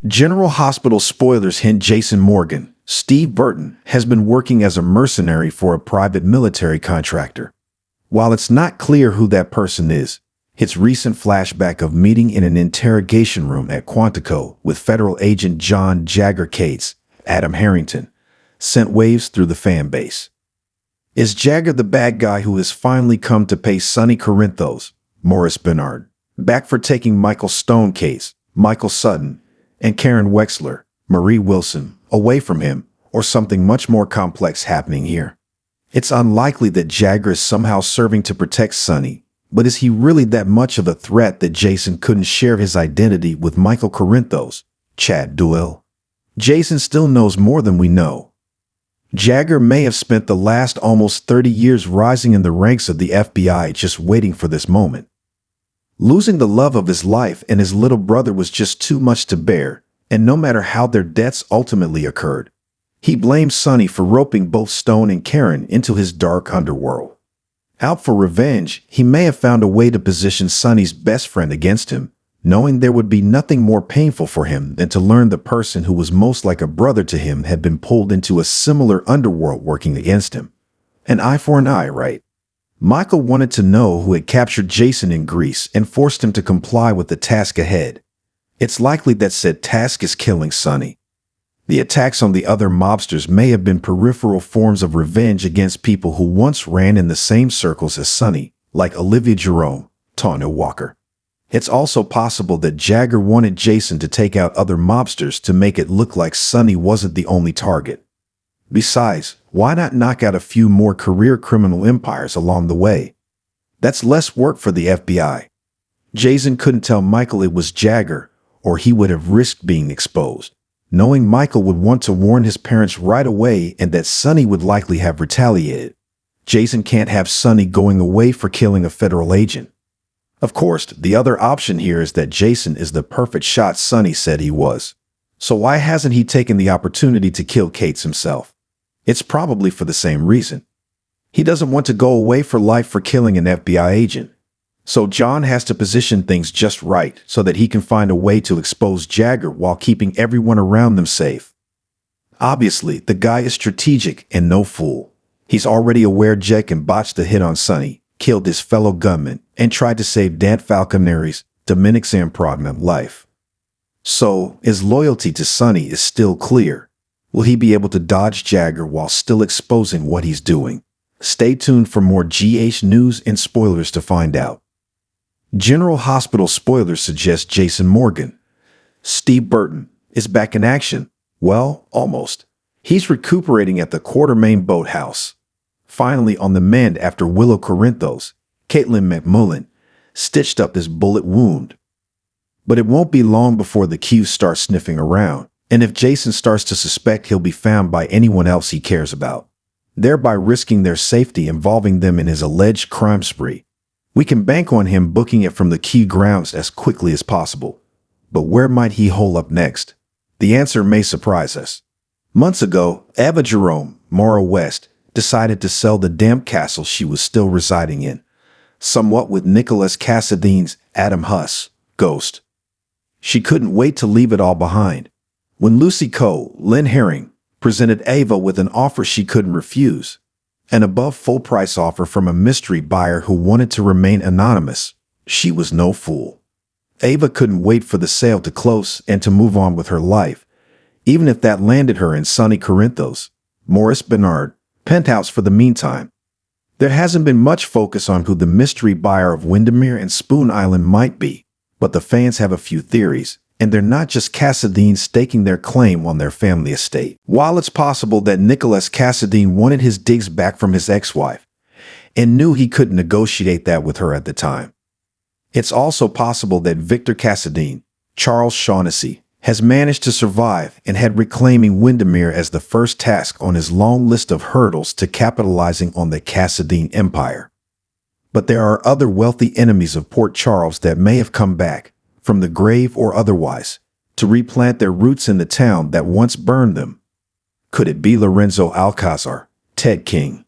General Hospital spoilers hint Jason Morgan, Steve Burton, has been working as a mercenary for a private military contractor. While it's not clear who that person is, its recent flashback of meeting in an interrogation room at Quantico with federal agent John Jagger Cates, Adam Harrington, sent waves through the fan base. Is Jagger the bad guy who has finally come to pay Sonny Corinthos, Morris Bernard, back for taking Michael Stone Case, Michael Sutton, and Karen Wexler, Marie Wilson, away from him, or something much more complex happening here? It's unlikely that Jagger is somehow serving to protect Sonny, but is he really that much of a threat that Jason couldn't share his identity with Michael Corinthos, Chad Duell? Jason still knows more than we know. Jagger may have spent the last almost 30 years rising in the ranks of the FBI just waiting for this moment. Losing the love of his life and his little brother was just too much to bear, and no matter how their deaths ultimately occurred, he blamed Sonny for roping both Stone and Karen into his dark underworld. Out for revenge, he may have found a way to position Sonny's best friend against him, knowing there would be nothing more painful for him than to learn the person who was most like a brother to him had been pulled into a similar underworld working against him. An eye for an eye, right? Michael wanted to know who had captured Jason in Greece and forced him to comply with the task ahead. It's likely that said task is killing Sonny. The attacks on the other mobsters may have been peripheral forms of revenge against people who once ran in the same circles as Sonny, like Olivia Jerome, Tanya Walker. It's also possible that Jagger wanted Jason to take out other mobsters to make it look like Sonny wasn't the only target. Besides, why not knock out a few more career criminal empires along the way? That's less work for the FBI. Jason couldn't tell Michael it was Jagger, or he would have risked being exposed, knowing Michael would want to warn his parents right away and that Sonny would likely have retaliated. Jason can't have Sonny going away for killing a federal agent. Of course, the other option here is that Jason is the perfect shot Sonny said he was. So why hasn't he taken the opportunity to kill Cates himself? It's probably for the same reason. He doesn't want to go away for life for killing an FBI agent. So John has to position things just right so that he can find a way to expose Jagger while keeping everyone around them safe. Obviously, the guy is strategic and no fool. He's already aware Jekin botched the hit on Sonny, killed his fellow gunman, and tried to save Dan Falconeri's, Dominic Zamprogna, life. So, his loyalty to Sonny is still clear. Will he be able to dodge Jagger while still exposing what he's doing? Stay tuned for more GH news and spoilers to find out. General Hospital spoilers suggest Jason Morgan, Steve Burton, is back in action. Well, almost. He's recuperating at the Quartermain Boathouse. Finally on the mend after Willow Corinthos, Caitlin McMullen, stitched up his bullet wound. But it won't be long before the Qs start sniffing around, and if Jason starts to suspect he'll be found by anyone else he cares about, thereby risking their safety involving them in his alleged crime spree, we can bank on him booking it from the Q grounds as quickly as possible. But where might he hole up next? The answer may surprise us. Months ago, Eva Jerome, Mara West, decided to sell the damp castle she was still residing in, somewhat with Nicholas Cassadine's Adam Huss, Ghost. She couldn't wait to leave it all behind. When Lucy Coe, Lynn Herring, presented Ava with an offer she couldn't refuse, an above full price offer from a mystery buyer who wanted to remain anonymous, she was no fool. Ava couldn't wait for the sale to close and to move on with her life, even if that landed her in sunny Corinthos, Morris Bernard, penthouse for the meantime. There hasn't been much focus on who the mystery buyer of Windermere and Spoon Island might be, but the fans have a few theories, and they're not just Cassadine staking their claim on their family estate. While it's possible that Nicholas Cassadine wanted his digs back from his ex-wife and knew he couldn't negotiate that with her at the time, it's also possible that Victor Cassadine, Charles Shaughnessy, has managed to survive and had reclaiming Windermere as the first task on his long list of hurdles to capitalizing on the Cassadine empire. But there are other wealthy enemies of Port Charles that may have come back, from the grave or otherwise, to replant their roots in the town that once burned them. Could it be Lorenzo Alcazar, Ted King?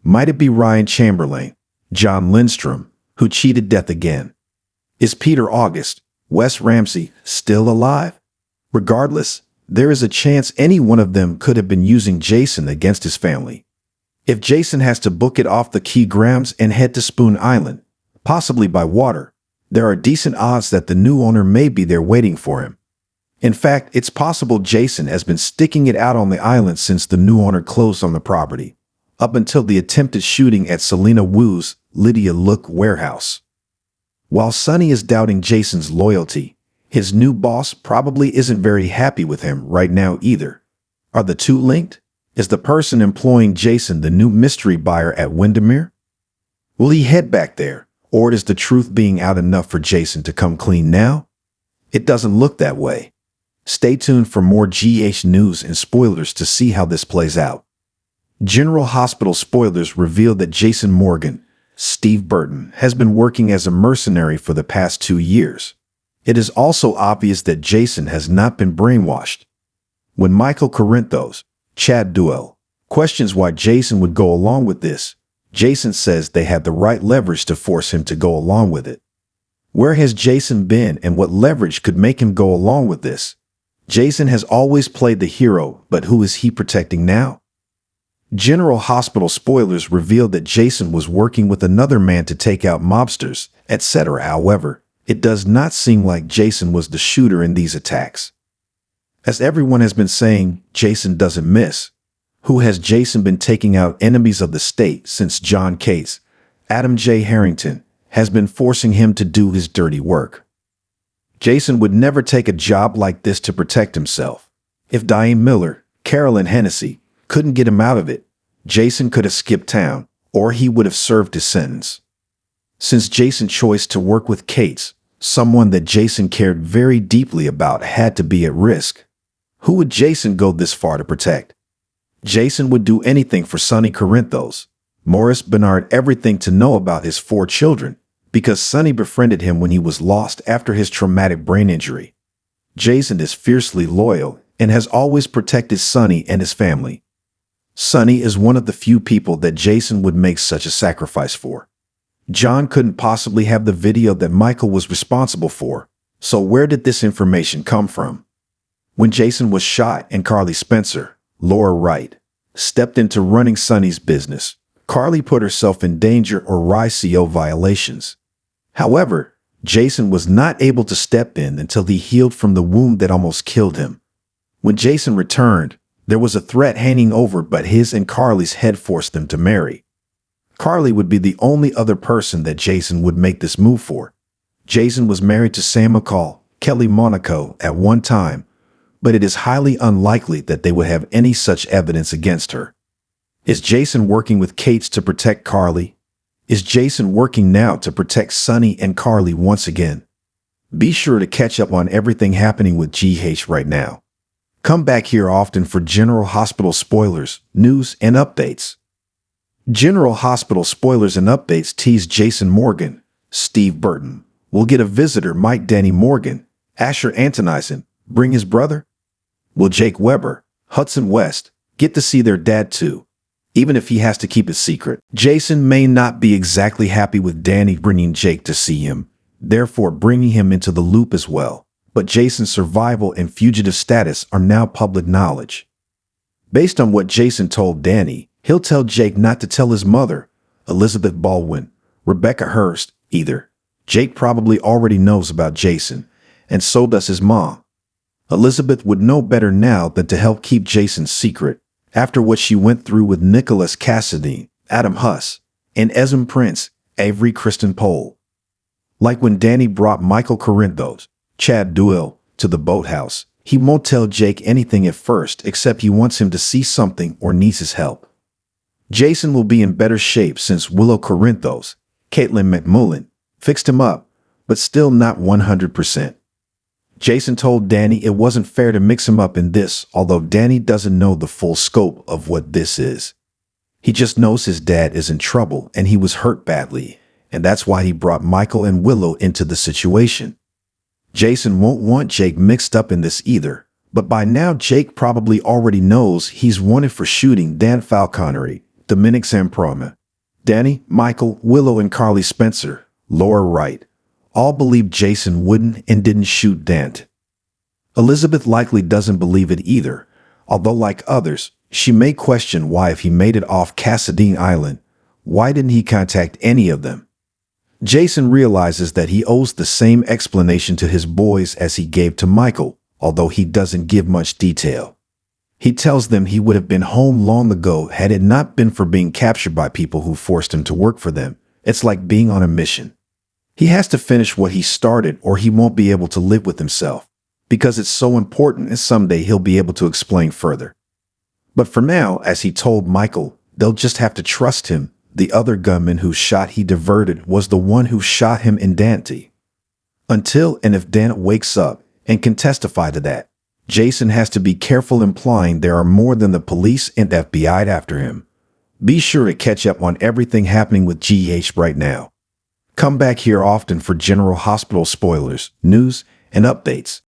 Might it be Ryan Chamberlain, John Lindstrom, who cheated death again? Is Peter August, Wes Ramsey, still alive? Regardless, there is a chance any one of them could have been using Jason against his family. If Jason has to book it off the key grounds and head to Spoon Island, possibly by water, there are decent odds that the new owner may be there waiting for him. In fact, it's possible Jason has been sticking it out on the island since the new owner closed on the property, up until the attempted shooting at Selena Wu's Lydia Look warehouse. While Sonny is doubting Jason's loyalty, his new boss probably isn't very happy with him right now either. Are the two linked? Is the person employing Jason the new mystery buyer at Windermere? Will he head back there, or is the truth being out enough for Jason to come clean now? It doesn't look that way. Stay tuned for more GH news and spoilers to see how this plays out. General Hospital spoilers reveal that Jason Morgan, Steve Burton, has been working as a mercenary for the past 2 years. It is also obvious that Jason has not been brainwashed. When Michael Corinthos, Chad Duell, questions why Jason would go along with this, Jason says they had the right leverage to force him to go along with it. Where has Jason been and what leverage could make him go along with this? Jason has always played the hero, but who is he protecting now? General Hospital spoilers reveal that Jason was working with another man to take out mobsters, etc. However, it does not seem like Jason was the shooter in these attacks. As everyone has been saying, Jason doesn't miss. Who has Jason been taking out enemies of the state since John Case, Adam J. Harrington, has been forcing him to do his dirty work? Jason would never take a job like this to protect himself. If Diane Miller, Carolyn Hennessy, couldn't get him out of it, Jason could have skipped town, or he would have served his sentence. Since Jason's choice to work with Cates, someone that Jason cared very deeply about had to be at risk. Who would Jason go this far to protect? Jason would do anything for Sonny Corinthos, Morris Bernard, everything to know about his 4 children, because Sonny befriended him when he was lost after his traumatic brain injury. Jason is fiercely loyal and has always protected Sonny and his family. Sonny is one of the few people that Jason would make such a sacrifice for. John couldn't possibly have the video that Michael was responsible for, so where did this information come from? When Jason was shot and Carly Spencer, Laura Wright, stepped into running Sonny's business, Carly put herself in danger or RICO violations. However, Jason was not able to step in until he healed from the wound that almost killed him. When Jason returned, there was a threat hanging over, but his and Carly's had forced them to marry. Carly would be the only other person that Jason would make this move for. Jason was married to Sam McCall, Kelly Monaco, at one time, but it is highly unlikely that they would have any such evidence against her. Is Jason working with Cates to protect Carly? Is Jason working now to protect Sonny and Carly once again? Be sure to catch up on everything happening with GH right now. Come back here often for General Hospital spoilers, news, and updates. General Hospital spoilers and updates tease Jason Morgan, Steve Burton. Will get a visitor, Mike Danny Morgan, Asher Antonison, bring his brother? Will Jake Weber, Hudson West, get to see their dad too, even if he has to keep it secret? Jason may not be exactly happy with Danny bringing Jake to see him, therefore bringing him into the loop as well, but Jason's survival and fugitive status are now public knowledge. Based on what Jason told Danny, he'll tell Jake not to tell his mother, Elizabeth Baldwin, Rebecca Hurst, either. Jake probably already knows about Jason, and so does his mom. Elizabeth would know better now than to help keep Jason's secret, after what she went through with Nicholas Cassidy, Adam Huss, and Esm Prince, Avery Kristen Pole. Like when Danny brought Michael Corinthos, Chad Duell, to the boathouse, he won't tell Jake anything at first except he wants him to see something or needs his help. Jason will be in better shape since Willow Corinthos, Caitlin McMullen, fixed him up, but still not 100%. Jason told Danny it wasn't fair to mix him up in this, although Danny doesn't know the full scope of what this is. He just knows his dad is in trouble and he was hurt badly, and that's why he brought Michael and Willow into the situation. Jason won't want Jake mixed up in this either, but by now Jake probably already knows he's wanted for shooting Dan Falconery, Dominic Samproma, Danny, Michael, Willow, and Carly Spencer, Laura Wright, all believed Jason wouldn't and didn't shoot Dant. Elizabeth likely doesn't believe it either, although like others, she may question why if he made it off Cassadine Island, why didn't he contact any of them? Jason realizes that he owes the same explanation to his boys as he gave to Michael, although he doesn't give much detail. He tells them he would have been home long ago had it not been for being captured by people who forced him to work for them. It's like being on a mission. He has to finish what he started or he won't be able to live with himself, because it's so important and someday he'll be able to explain further. But for now, as he told Michael, they'll just have to trust him. The other gunman whose shot he diverted was the one who shot him in Dante. Until and if Dante wakes up and can testify to that, Jason has to be careful implying there are more than the police and FBI after him. Be sure to catch up on everything happening with GH right now. Come back here often for General Hospital spoilers, news, and updates.